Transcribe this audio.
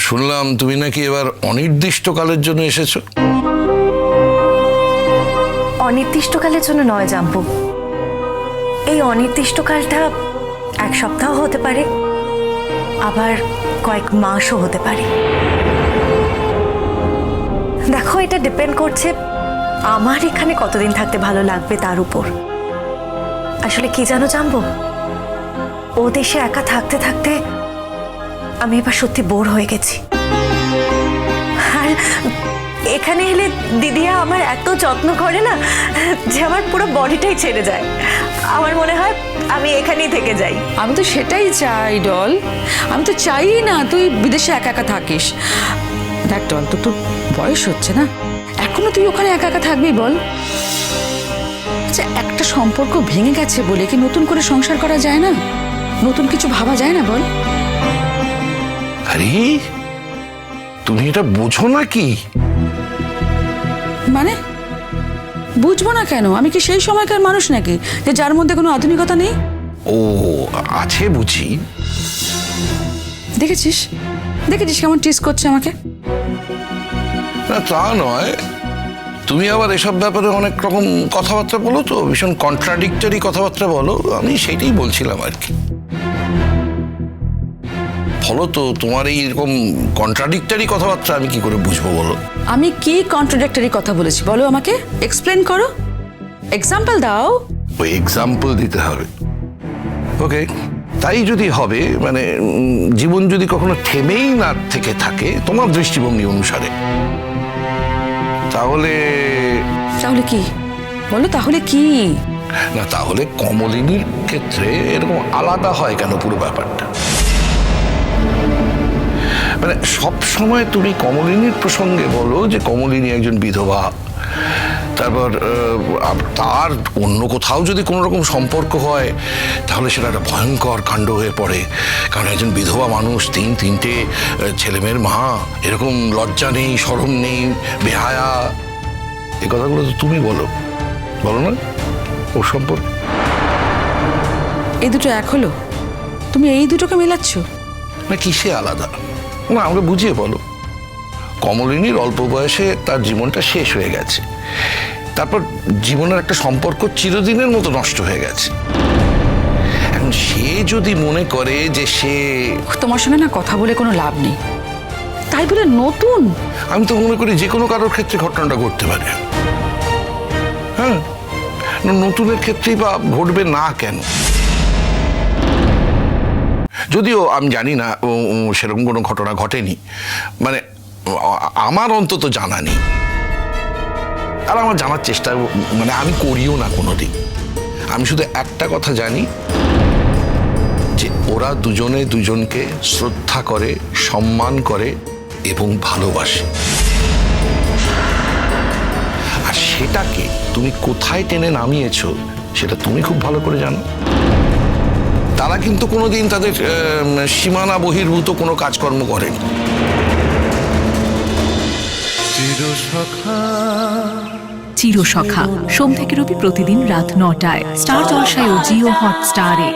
শুনলাম তুমি নাকি এবার অনির্দিষ্টকালের জন্য এসেছো। অনির্দিষ্টকালের জন্য নয় জাম্পু, এই অনির্দিষ্টকালটা এক সপ্তাহ হতে পারে, আবার কয়েক মাসও হতে পারে। দেখো, এটা ডিপেন্ড করছে আমার এখানে কতদিন থাকতে ভালো লাগবে তার উপর। আসলে কি জানো জাম্পু, ও দেশে একা থাকতে থাকতে আমি এবার সত্যি বোর হয়ে গেছি। আর এখানে এলে দিদিয়া আমার এত যত্ন করে না যে আমার পুরো বডিটাই ছেড়ে যায়। আমার মনে হয় আমি এখানেই থেকে যাই। আমি তো সেটাই চাই ডল, আমি তো চাই না তুই বিদেশে একা একা থাকিস। দেখ ডল, তোর বয়স হচ্ছে না, এখনো তুই ওখানে একা একা থাকবি বল? আচ্ছা, একটা সম্পর্ক ভেঙে গেছে বলে কি নতুন করে সংসার করা যায় না? নতুন কিছু ভাবা যায় না বল? আরে তুমি এটা বোঝো না কি? মানে বুঝবো না কেন? আমি কি সেই সময়কার মানুষ নাকি যে যার মধ্যে কোনো আধুনিকতা নেই? ও আছে বুঝি। দেখেছিস দেখেছিস কেমন টিস করছে আমাকে? না তা নয়, তুমি আবার এসব ব্যাপারে অনেক রকম কথাবার্তা বলো তো, ভীষণ কন্ট্রাডিক্টরি কথাবার্তা বলো। আমি সেইটাই বলছিলাম আর কি। ফলত তোমার এইরকম কন্ট্রাডিক্টরি কথাবার্তা আমি কি করে বুঝবো বলো? আমি কি কন্ট্রাডিক্টরি কথা বলেছি বলো, আমাকে এক্সপ্লেন করো, এক্সাম্পল দাও। ওই এক্সাম্পল দিতে হবে। ওকে, তাই যদি হবে, মানে জীবন যদি কখনো থেমেই না থেকে থাকে তোমার দৃষ্টিভঙ্গি অনুসারে, তাহলে তাহলে কি বলো, তাহলে কি? না তাহলে কমলিনীর ক্ষেত্রে এরকম আলাদা হয় কেন পুরো ব্যাপারটা? মানে সব সময় তুমি কমলিনীর প্রসঙ্গে বলো যে কমলিনী একজন বিধবা, তারপর তার অন্য কোথাও যদি কোনো রকম সম্পর্ক হয় তাহলে সেটা একটা ভয়ঙ্কর কাণ্ড হয়ে পড়ে। কারণ একজন বিধবা মানুষ, তিনটে ছেলেমেয়ের মা, এরকম লজ্জা নেই, শরম নেই, বেহায়া, এই কথাগুলো তো তুমি বলো না ওর সম্পর্কে? এই দুটো এক হলো? তুমি এই দুটোকে মেলাচ্ছ? না কিসে আলাদা? না আমাকে বুঝিয়ে বলো। কমলিনীর অল্প বয়সে তার জীবনটা শেষ হয়ে গেছে, তারপর জীবনের একটা সম্পর্ক চিরদিনের মতো নষ্ট হয়ে গেছে। এখন সে যদি মনে করে যে সে, তোমার সঙ্গে না কথা বলে কোনো লাভ নেই, তাই বলে নতুন? আমি তো মনে করি যে কোনো কারোর ক্ষেত্রে ঘটনাটা ঘটতে পারে। হ্যাঁ, নতুনের ক্ষেত্রেই বা ঘটবে না কেন? যদিও আমি জানি না সেরকম কোনো ঘটনা ঘটেনি, মানে আমার অন্তত জানা নেই, আর আমার জানার চেষ্টা মানে আমি করিও না কোনোদিন। আমি শুধু একটা কথা জানি যে ওরা দুজনে দুজনকে শ্রদ্ধা করে, সম্মান করে এবং ভালোবাসে। আর সেটাকে তুমি কোথায় টেনে নামিয়েছো সেটা তুমি খুব ভালো করে জানো। তারা কিন্তু কোনোদিন তাদের সীমানা বহির্ভূত কোনো কাজকর্ম করেনি। চিরসখা সোম থেকে রবি প্রতিদিন রাত ৯টায় স্টার জলসায় ও জিও হটস্টারে।